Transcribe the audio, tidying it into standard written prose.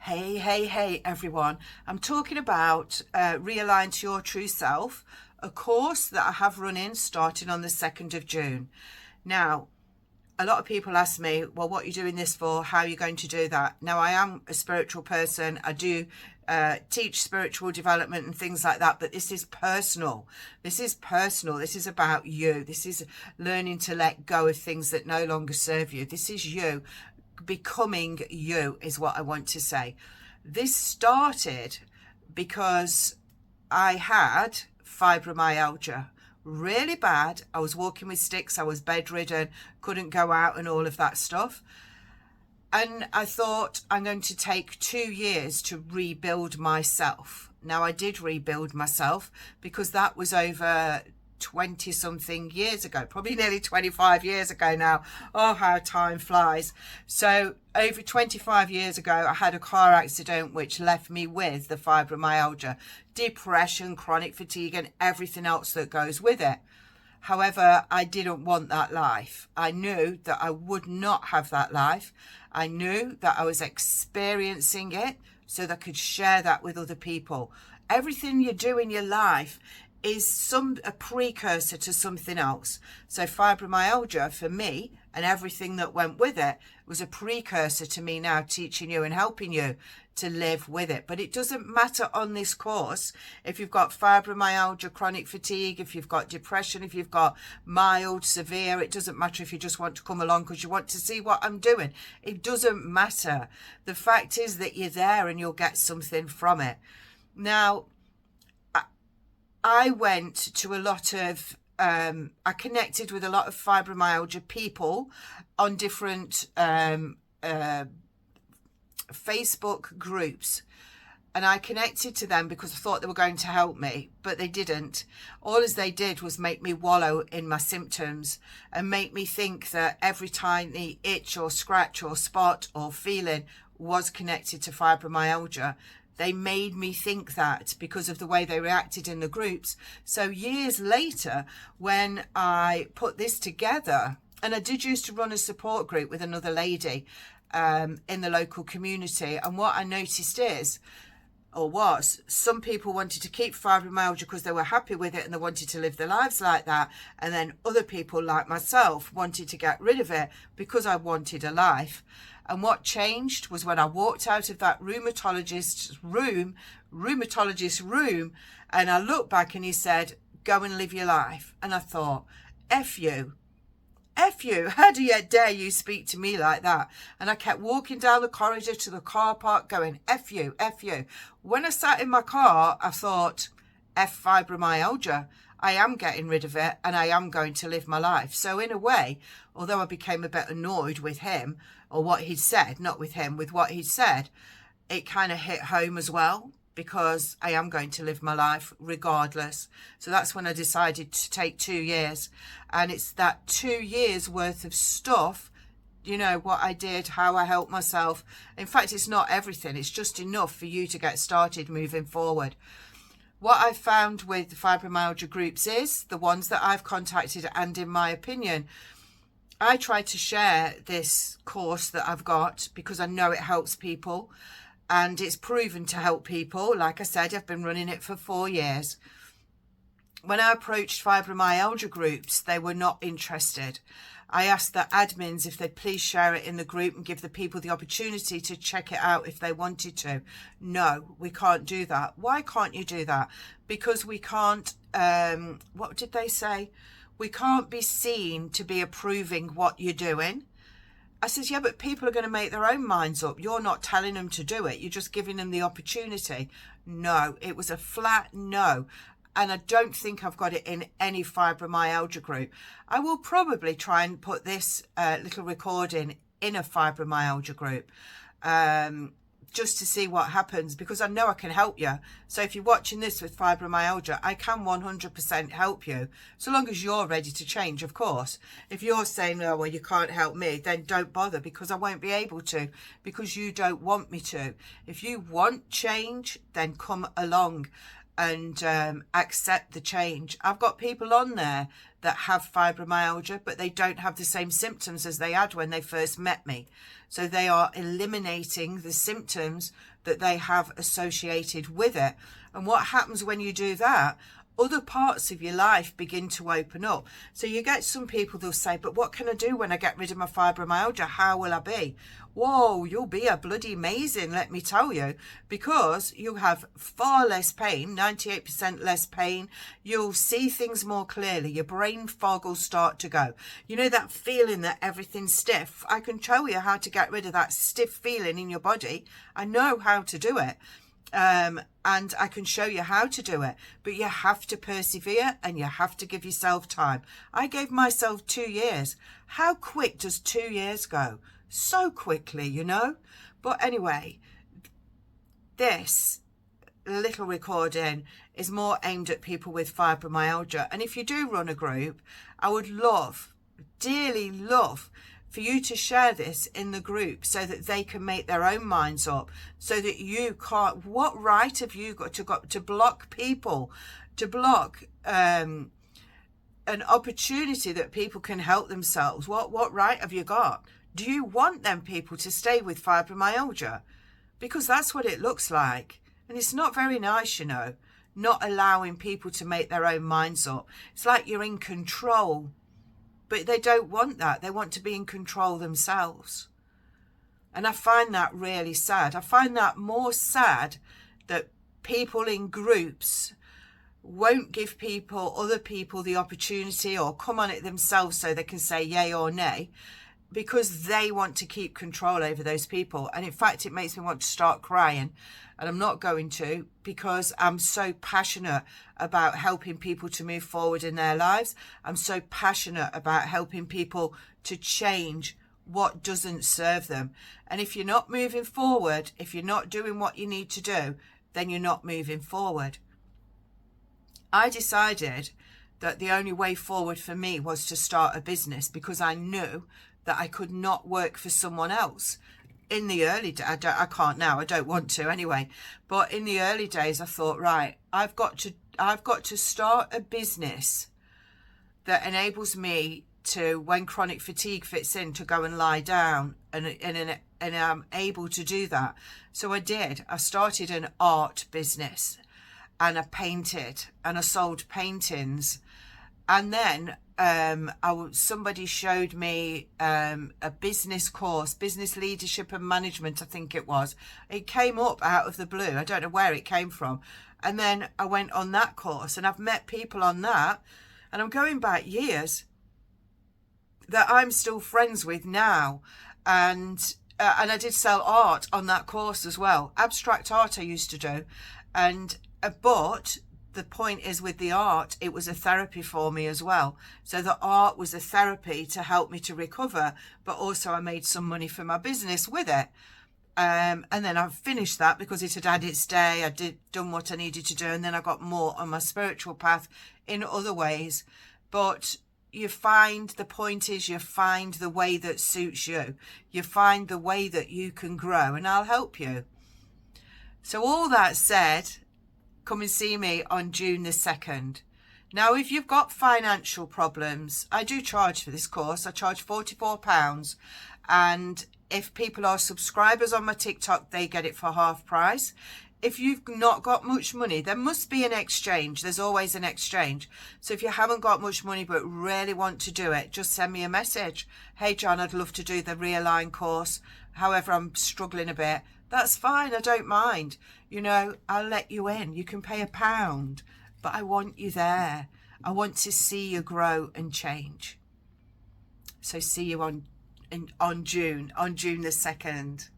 Hey, everyone. I'm talking about Realign to Your True Self, a course that I have running starting on the 2nd of June. Now, a lot of people ask me, well, what are you doing this for? How are you going to do that? Now, I am a spiritual person. I do teach spiritual development and things like that, but this is personal. This is personal. This is about you. This is learning to let go of things that no longer serve you. This is you. Becoming you is what I want to say. This started because I had fibromyalgia really bad. I was walking with sticks, I was bedridden, couldn't go out and all of that stuff. And I thought, I'm going to take 2 years to rebuild myself. Now, I did rebuild myself because that was over 20 something years ago, probably nearly 25 years ago now. Oh, how time flies. So over 25 years ago, I had a car accident which left me with the fibromyalgia, depression, chronic fatigue, and everything else that goes with it. However, I didn't want that life. I knew that I would not have that life. I knew that I was experiencing it so that I could share that with other people. Everything you do in your life is a precursor to something else. So fibromyalgia for me and everything that went with it was a precursor to me now teaching you and helping you to live with it. But it doesn't matter on this course if you've got fibromyalgia, chronic fatigue, if you've got depression, if you've got mild, severe. It doesn't matter if you just want to come along because you want to see what I'm doing. It doesn't matter. The fact is that you're there and you'll get something from it. Now, I went to a lot of, I connected with a lot of fibromyalgia people on different Facebook groups. And I connected to them because I thought they were going to help me, but they didn't. All as they did was make me wallow in my symptoms and make me think that every tiny itch or scratch or spot or feeling was connected to fibromyalgia. They made me think that because of the way they reacted in the groups. So years later, when I put this together, and I did used to run a support group with another lady in the local community. And what I noticed is, or was, some people wanted to keep fibromyalgia because they were happy with it and they wanted to live their lives like that. And then other people like myself wanted to get rid of it because I wanted a life. And what changed was when I walked out of that rheumatologist's room, and I looked back and he said, go and live your life. And I thought, F you, how dare you speak to me like that? And I kept walking down the corridor to the car park going, F you. When I sat in my car, I thought, F fibromyalgia. I am getting rid of it and I am going to live my life. So in a way, although I became a bit annoyed with him or what he'd said, not with him, with what he'd said, it kind of hit home as well because I am going to live my life regardless. So that's when I decided to take 2 years. And it's that 2 years worth of stuff, you know, what I did, how I helped myself. In fact, it's not everything. It's just enough for you to get started moving forward. What I've found with the fibromyalgia groups is the ones that I've contacted, and in my opinion, I try to share this course that I've got because I know it helps people and it's proven to help people. Like I said, I've been running it for 4 years. When I approached fibromyalgia groups, they were not interested. I asked the admins if they'd please share it in the group and give the people the opportunity to check it out if they wanted to. No, we can't do that. Why can't you do that? Because we can't, what did they say? We can't be seen to be approving what you're doing. I says, yeah, but people are going to make their own minds up. You're not telling them to do it. You're just giving them the opportunity. No, it was a flat no. And I don't think I've got it in any fibromyalgia group. I will probably try and put this little recording in a fibromyalgia group just to see what happens, because I know I can help you. So if you're watching this with fibromyalgia, I can 100% help you, so long as you're ready to change, of course. If you're saying, oh, well, you can't help me, then don't bother, because I won't be able to, because you don't want me to. If you want change, then come along and accept the change. I've got people on there that have fibromyalgia, but they don't have the same symptoms as they had when they first met me. So they are eliminating the symptoms that they have associated with it. And what happens when you do that? Other parts of your life begin to open up. So you get some people, they'll say, but what can I do when I get rid of my fibromyalgia? How will I be? Whoa, you'll be a bloody amazing, let me tell you, because you have far less pain, 98% less pain. You'll see things more clearly. Your brain fog will start to go. You know that feeling that everything's stiff? I can show you how to get rid of that stiff feeling in your body. I know how to do it. And I can show you how to do it, but you have to persevere and you have to give yourself time. I gave myself 2 years. How quick does 2 years go? So quickly, you know. But anyway, this little recording is more aimed at people with fibromyalgia. And if you do run a group, I would love, dearly love, for you to share this in the group so that they can make their own minds up, so that you can't, what right have you got to block people, to block an opportunity that people can help themselves? What right have you got? Do you want them people to stay with fibromyalgia? Because that's what it looks like. And it's not very nice, you know, not allowing people to make their own minds up. It's like you're in control. But they don't want that. They want to be in control themselves. And I find that really sad. I find that more sad that people in groups won't give other people the opportunity or come on it themselves so they can say yay or nay, because they want to keep control over those people. And in fact, it makes me want to start crying. And I'm not going to, because I'm so passionate about helping people to move forward in their lives. I'm so passionate about helping people to change what doesn't serve them. And if you're not moving forward, if you're not doing what you need to do, then you're not moving forward. I decided that the only way forward for me was to start a business, because I knew that I could not work for someone else. In the early days, I can't now, I don't want to anyway, but in the early days I thought, right, I've got to start a business that enables me to, when chronic fatigue fits in, to go and lie down, and I'm able to do that. So I did. I started an art business, and I painted, and I sold paintings. And then somebody showed me a business course, business leadership and management, I think it was. It came up out of the blue. I don't know where it came from. And then I went on that course, and I've met people on that. And I'm going back years that I'm still friends with now. And I did sell art on that course as well. Abstract art I used to do. But the point is, with the art, it was a therapy for me as well. So the art was a therapy to help me to recover, but also I made some money for my business with it. And then I finished that because it had had its day. I done what I needed to do, and then I got more on my spiritual path in other ways. But you find, the point is, you find the way that suits you. You find the way that you can grow, and I'll help you. So all that said, come and see me on June the 2nd. Now, if you've got financial problems, I do charge for this course. I charge £44. And if people are subscribers on my TikTok, they get it for half price. If you've not got much money, there must be an exchange. There's always an exchange. So if you haven't got much money but really want to do it, just send me a message. Hey, John, I'd love to do the Realign course. However, I'm struggling a bit. That's fine. I don't mind. You know, I'll let you in. You can pay £1, but I want you there. I want to see you grow and change. So see you on June the 2nd.